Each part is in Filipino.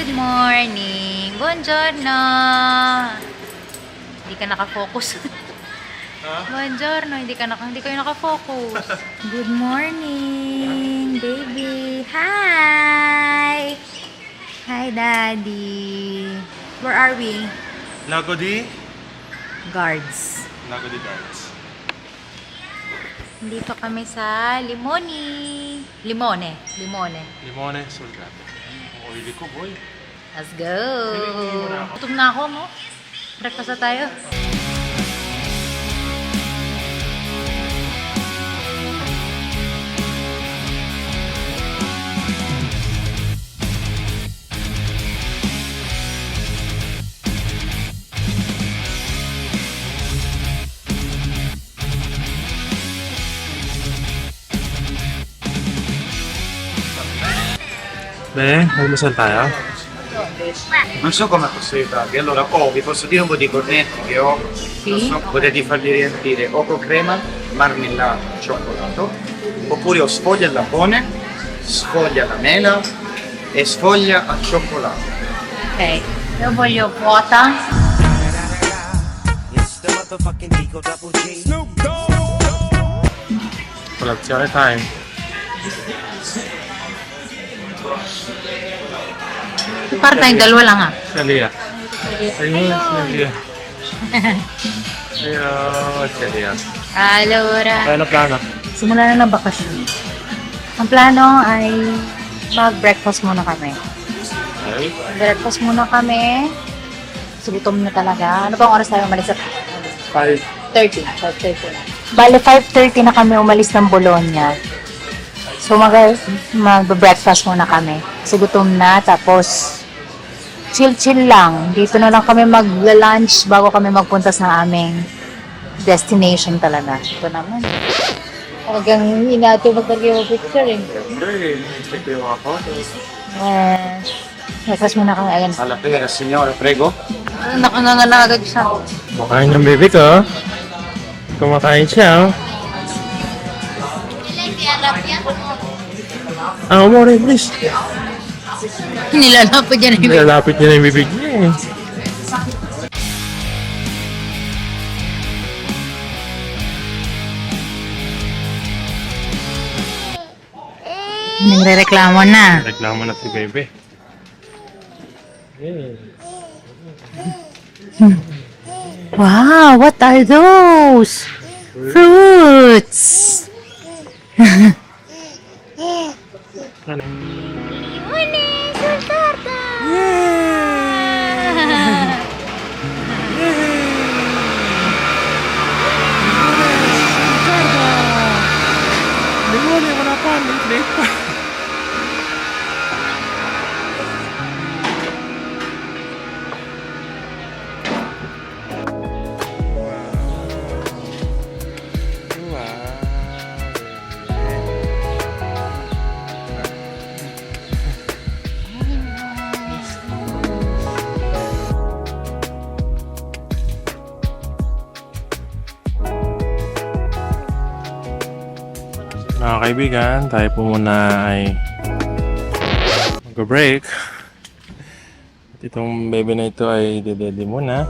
Good morning! Buongiorno! Hindi ka nakafocus. Buongiorno, hindi kayo nakafocus. Good morning, baby. Hi! Hi, Daddy. Where are we? Lago di Guards. Guards. Dito kami sa Limone Sul Gato. Ang oily ko, boy. Let's go! Gutom na ako, mo. Breakfast na tayo. Beh, almusal tayo. Non so come posso aiutarvi, allora vi posso dire un po' di cornetti che ho. Sì. Potete farli riempire o con crema, marmellato, cioccolato, oppure ho sfoglia al lapone, sfoglia alla mela e sfoglia al cioccolato. Okay. Io voglio quota. Colazione time. Para tayong dalawa lang ah. Salia. Ayun, Salia. Ayun, Salia. Allora, Ano plano? simula na ng bakasyon. Ang plano ay mag-breakfast muna kami. Okay. Breakfast muna kami. Kasi gutom na talaga. Ano bang oras tayo umalis? 5:30. 5:30. Bale, 5:30 na kami umalis ng Bologna. So, mag-breakfast muna kami. Kasi gutom na. Tapos, chill-chill lang. Dito na lang kami mag-lunch bago kami magpunta sa aming destination talaga. Ito naman. Hanggang inato magtagay picture eh. Siyempre, check ko yung mga photos. Breakfast muna kami. Ayan. Alla prega, signore, prego. Nakanganganagad siya. Kumakain ng baby ko. Kumakain siya. Amore, please. Nilalapad yan. Nilalapit niya na yung bibig niya eh. Nagre-reklamo na. Reklamo na si bebe. Yeah. Wow, what are those? Fruits! Limone, wala pa. Late pa. Mga kaibigan, tayo po muna ay mag-break. At itong baby na ito ay didedi muna.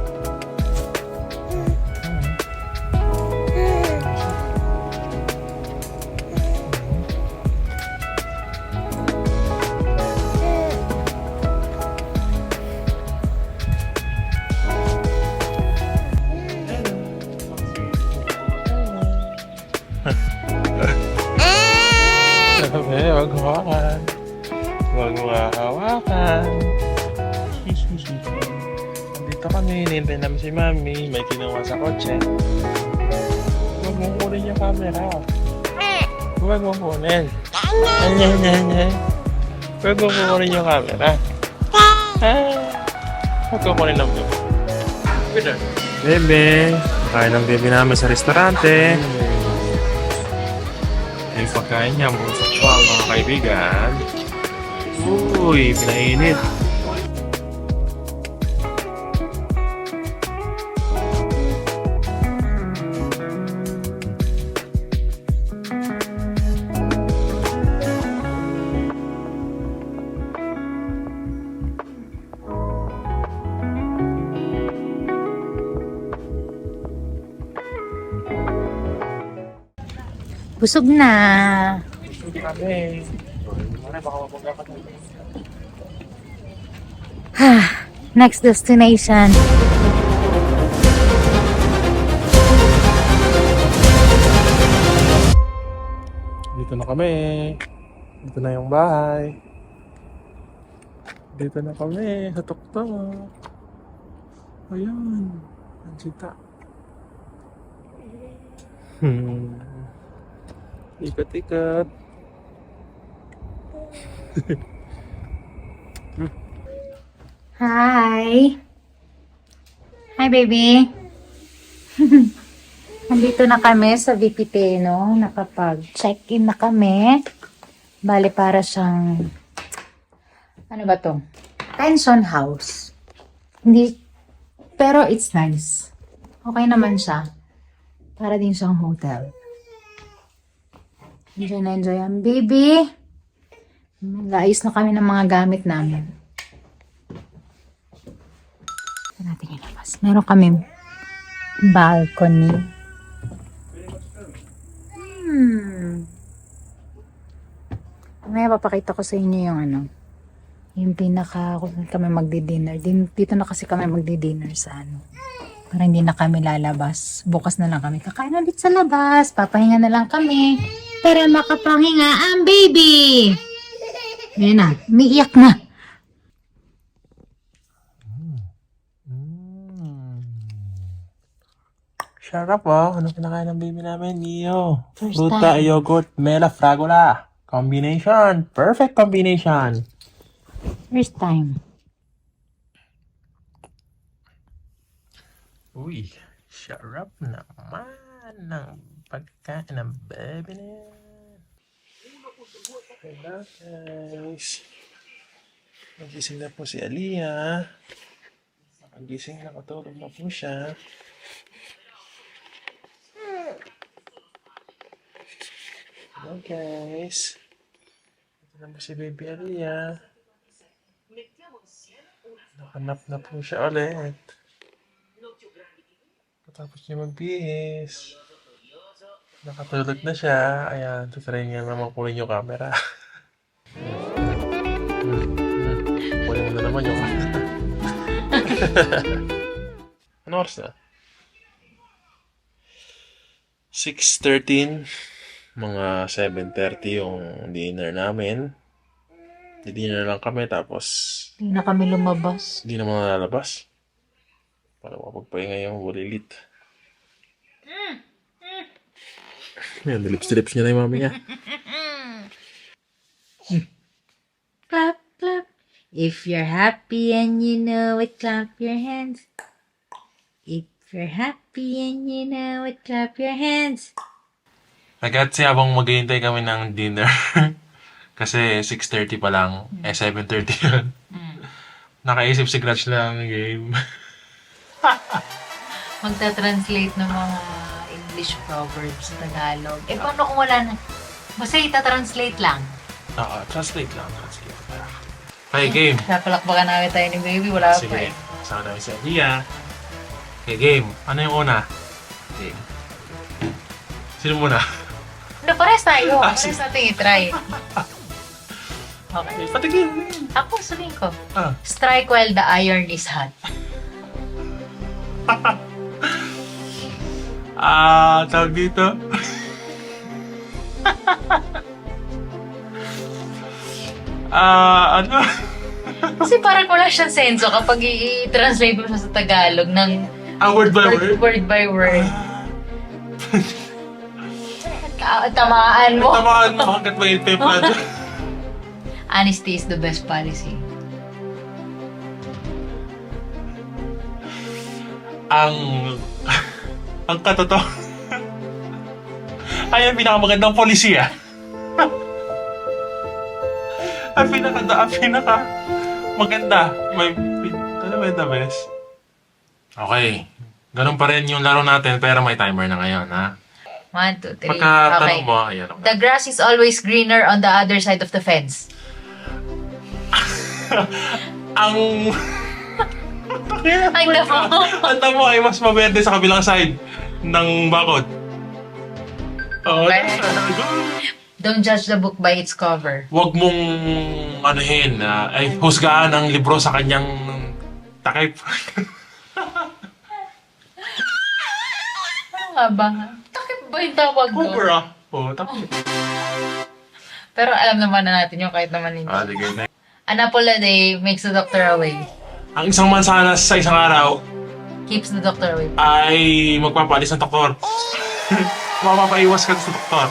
Sabi, wag hawakan. Wag hawakan. Dito kami, hinintay namin si Mami. May kinuha sa kotse. Huwag mong kunin yung camera. Huwag mong kunin. Huwag mong kunin yung camera. Huwag mong kunin ng bebe. Bebe, kain ng bebe namin sa restaurante. Yung pagkain niya, busok pa mga kaibigan. Uy, pinainit. Busog na. Hindi kami. Mare, baka mabangga ka tayo. Next destination. Dito na kami. Dito na yung bahay. Dito na kami sa tuktok. Ayun. Ang sita. Ikot-ikot. Hi! Hi, baby! Nandito na kami sa VPT, no? Nakapag-check-in na kami. Bale, para siyang... Ano ba to? Pension house. Hindi... Pero it's nice. Okay naman siya. Para din siyang hotel. Enjoy na enjoy ang baby. Nag-ayos na kami ng mga gamit namin. Ito natin yung labas. Meron kami balcony. Mamaya papakita ko sa inyo yung ano. Yung pinaka, kung saan kami magdi-dinner. Dito na kasi kami magdi-dinner sa ano. Para hindi na kami lalabas. Bukas na lang kami kakain ulit sa labas. Papahinga na lang kami. Para makapahinga ang baby. Ayan na, umiiyak na. Sarap oh. Ano kinakain ng baby namin? Neo. First Fruta, time. yogurt, mela, fragola. Combination. Perfect combination. First time. Uy, sarap naman ng pagkain ng baby na yan. Hello guys. Nagising na po si Aliyah. Nagising na, katulog na po siya. Hello guys. Ito na po si baby Aliyah. Nakanap na po siya ulit. Tapos niya magbihis. Nakatulog na siya. Ayan, tutry niya naman kunin yung camera. Kunin mo na naman yung camera. Ano oras na? 6:13. Mga 7:30 yung dinner namin. Dinner lang kami tapos Hindi na kami lumabas. hindi naman lalabas. Para mapagpahinga yung bulilit. Ayan, dilips-dilips niya na yung mami niya. Clap, clap. If you're happy and you know it, clap your hands. If you're happy and you know it, clap your hands. Kasi habang maghihintay kami ng dinner, kasi 6:30 pa lang, 7:30 yun. Nakaisip si Clutch lang ng game. Magta-translate ng mga English proverbs sa Tagalog. Eh, paano kung wala na? Basta ita-translate lang. Oo, translate lang. Okay, game. Napalakbakan namin tayo ni baby. Wala pa Sige, eh. kasama namin si Aliyah. Okay, game. Ano yung una? Game. Sino muna? Ano, pares tayo. Ah, Pares natin i-try. Okay. Pati game. Ako, sabihin ko. Ah. Strike while the iron is hot. Tawag dito. Ano? Kasi parang wala siyang senso kapag i-translate mo siya sa Tagalog ng Word by word? word by word. Tamaan mo. Tamaan mo hanggat may template. Honesty is the best policy. Ang katotoo. Ay, ang pinakamagandang polisiya. ang pinaka maganda. Ano ba yung the best? Okay. Ganun pa rin yung laro natin, pero may timer na ngayon, ha? 1, 2, 3. Pagka Okay. tanong mo, ayan. Okay. The grass is always greener on the other side of the fence. Ang damo. ang damo ay mas maberde sa kabilang side ng bakod. Oo, Okay. Don't judge the book by its cover. Huwag mong anuhin, ay husgahan ang libro sa kanyang takip. Ano nga ba? Takip ba yung tawag doon? Cover ah. Oo, takip. Pero alam naman na natin yung kahit naman hindi. Sige na. An apple a day makes the doctor away. Ang isang mansanas sa isang araw Keeps the doctor away. ay magpapalis ng doktor. Mapapaiwas ka sa doktor.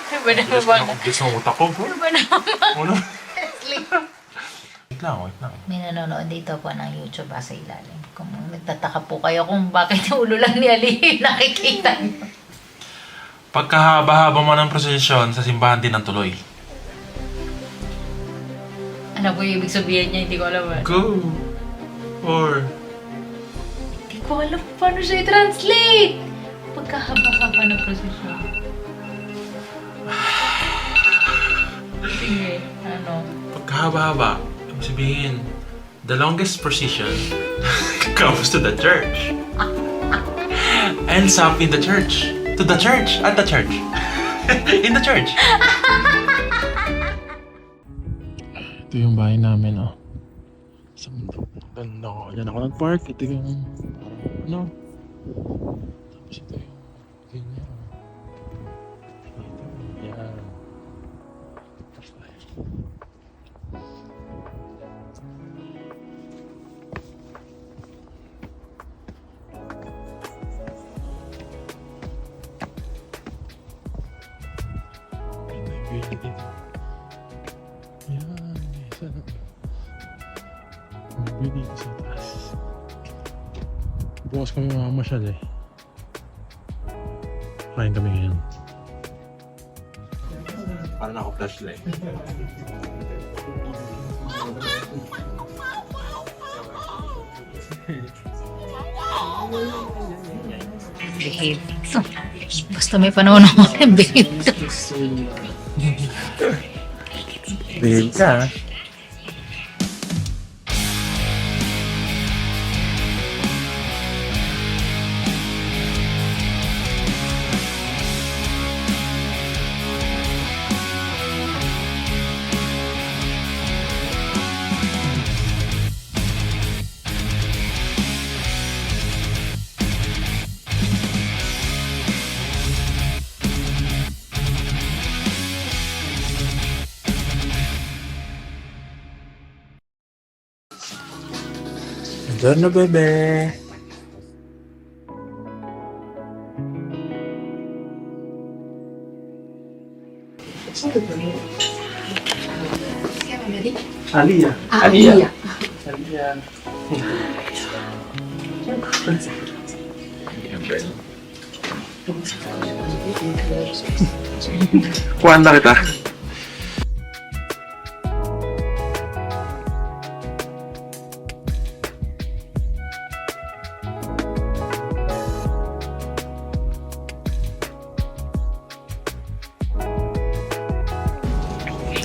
Ano ba naman ba? Bilis ng utak ko. Ano ba naman? Ano? Wait lang. May nanonood dito po ng YouTube sa ilalim. Kung nagtataka po kayo kung bakit yung ulo lang ni Ali nakikita niyo. Pagkahaba-haba mo ng prosesyon, sa simbahan din ang tuloy. Ano po yung ibig sabihin niya? Hindi ko alam. Go! Or... Hindi ko alam kung paano siya i-translate. Pagkahaba-haba ng prosesyon. Sige, ano? Pagkahaba-haba, ibig sabihin, the longest procession comes to the church. Ends up in the church. To the church. At the church. In the church. Ito yung bahay namin, oh. Sa mundo. Ganda ko. Diyan ako nag-park. Ito yung, ano. Tapos ito yung, ganyan. Ito, yan. Yan, isa na. May dito sa taas. Bukas kami mamamasyal eh. Kain kami ngayon. Parang ako-flashlight. Behave. So, basta may panonood. Behave. Behave ka. Buongiorno, bebe. Alia. Alia. Alia. Kuwanta kita.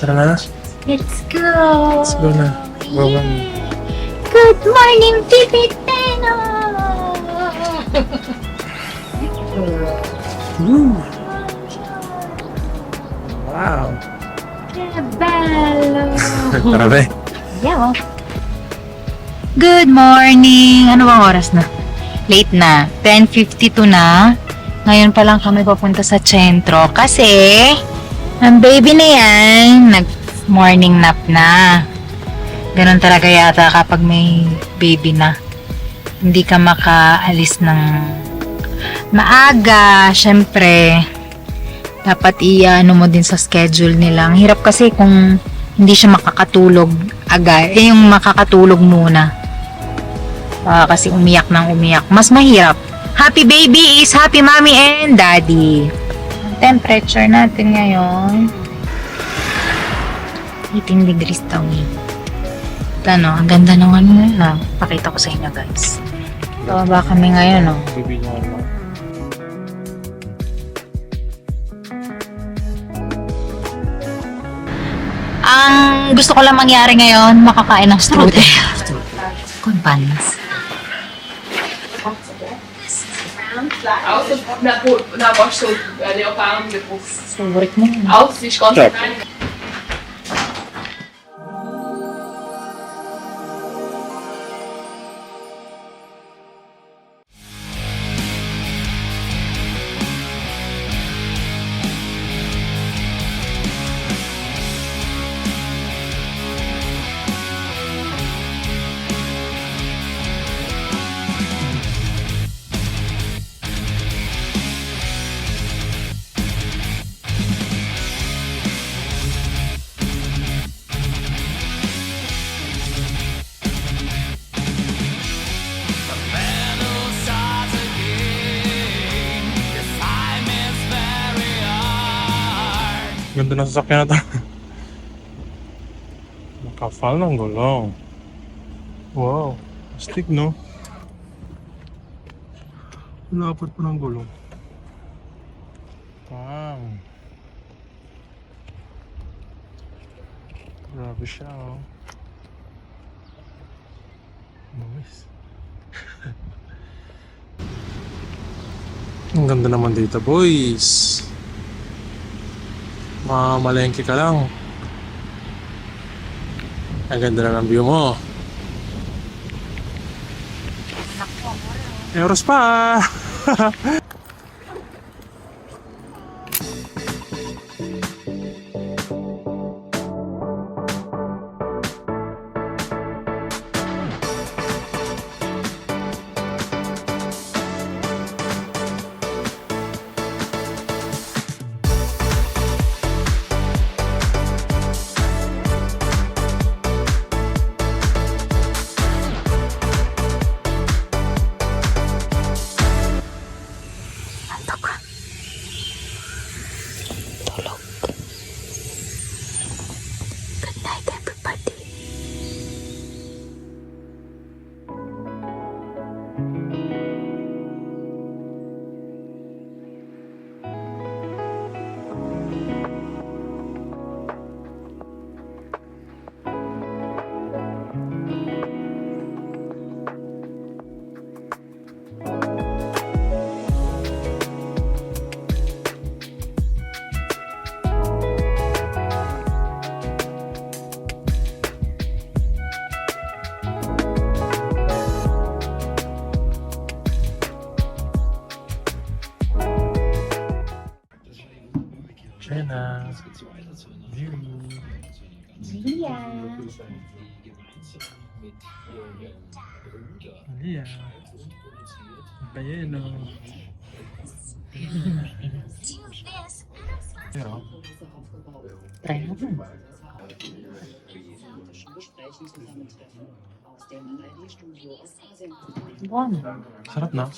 Tara na. Let's go! Let's go na. Bawang. Good morning, Filipino! Wow. Bello! Tara be. Yeah. Good morning! Ano bang oras na? Late na. 10:52 na. Ngayon pa lang kami papunta sa sentro kasi ang baby na yan, nag-morning nap na. Ganon talaga yata kapag may baby na. Hindi ka makaalis ng maaga. Siyempre, dapat i-ano mo din sa schedule nila. Ang hirap kasi kung hindi siya makakatulog agad. Yung makakatulog muna. Kasi umiyak ng umiyak. Mas mahirap. Happy baby is happy mommy and daddy. Temperature natin ngayon 18 degrees daw eh. Ano, ang ganda ng ano na pakita ko sa inyo guys. Bababa kami ngayon oh. Ang gusto ko lang mangyari ngayon, makakain ng strudel. Con panis. Außer na bosta ali eu falo depois. Favorite mo. Außer se concentrar. Ganda ng sasakyan na to. Nakafal ng gulong. Wow. Astig, no? Lapot pa ng gulong. Wow. Grabe siya, oh. Nice. Ang ganda naman dito, boys. Mamalengke ka lang. Ang ganda na ng view mo. Euros pa! Good night, everybody. Jenna. Lia. Lia. Bayeno. Pero, Try natin. Buwan. sarap na.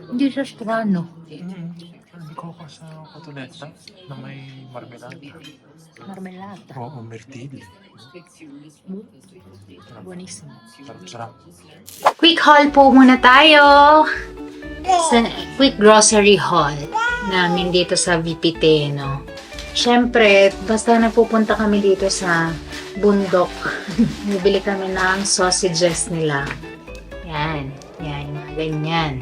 Hindi siya strano. Hindi ko sa kotoleta na may marmelada. Marmelada. Oo, mirtilli. Buwanismo. Sarap-sarap. Quick haul po muna tayo. Sa quick grocery haul namin dito sa VP no. Siyempre, basta napupunta kami dito sa bundok, bibili kami ng sausages nila. Yan, yan, mga ganyan.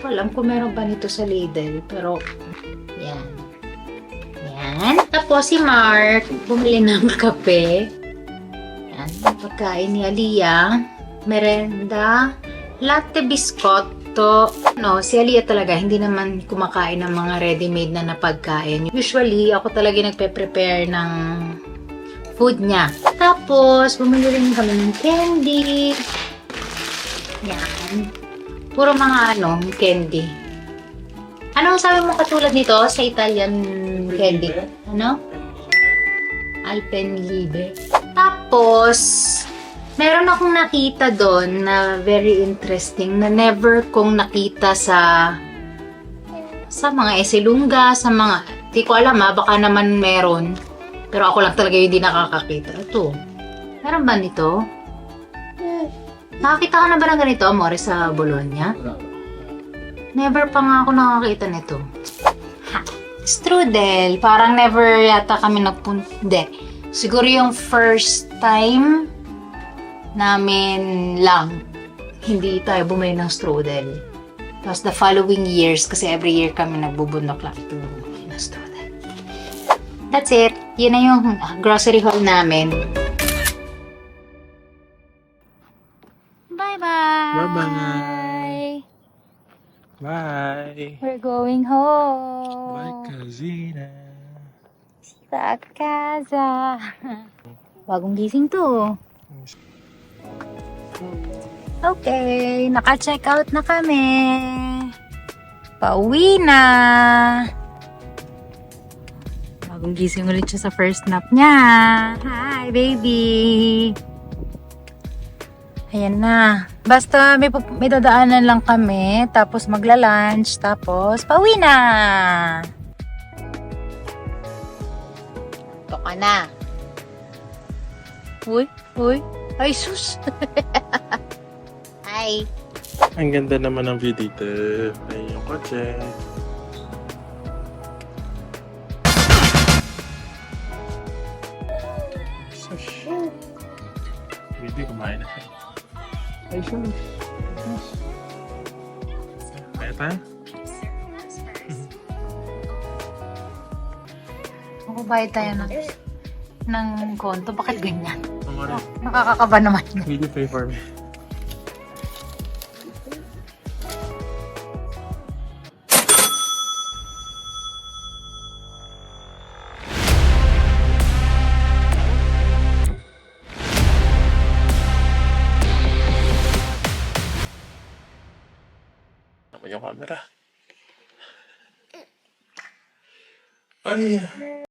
Alam ko meron ba nito sa Lidl, pero yan. Yan. Tapos si Mark, bumili ng kape. Yan, pagkain ni Aliyah. Merenda, latte biscotto. No, si Aliyah talaga, hindi naman kumakain ng mga ready-made na napagkain. Usually, ako talaga nagpe-prepare ng food niya. Tapos, bumili rin kami ng candy. Yan. Puro mga candy. Anong sabi mo katulad nito sa Italian candy? Ano? Alpenlibe. Tapos, meron akong nakita doon na very interesting na never kong nakita sa mga eselungga, sa mga, di ko alam baka naman meron. Pero ako lang talaga yung hindi nakakakita. Ito. Meron ba nito? Nakakita ka na ba ng ganito, amore, sa Bologna? Never pa nga ako nakakita nito. Ha. Strudel. Parang never yata kami nagpunta. Hindi. Siguro yung first time namin lang hindi tayo bumili ng strudel. Tapos the following years, kasi every year kami nagbubundok lang to Minnesota. That's it. Yun na yung grocery haul namin. Bye-bye! Bye-bye! Bye! We're going home. Bye, Kazina! Sa casa. Bagong gising to. Okay, naka-check out na kami. Pauwi na. Bagong gising ulit siya sa first nap niya. Hi, baby. Ayan na. Basta may dadaanan lang kami, tapos magla-lunch, tapos pauwi na. Ito ka na. Uy, uy. Ay, sus. Hi. Ang ganda naman ng view dito. Ay, yung kotse. Sus. Baby, kumain na siya. Ay, sus. Kaya tayo? Magbabayad tayo ng konto. Bakit ganyan? Kumari. Nakakakaba naman. Will you pay for me? Naman yung camera. Ay.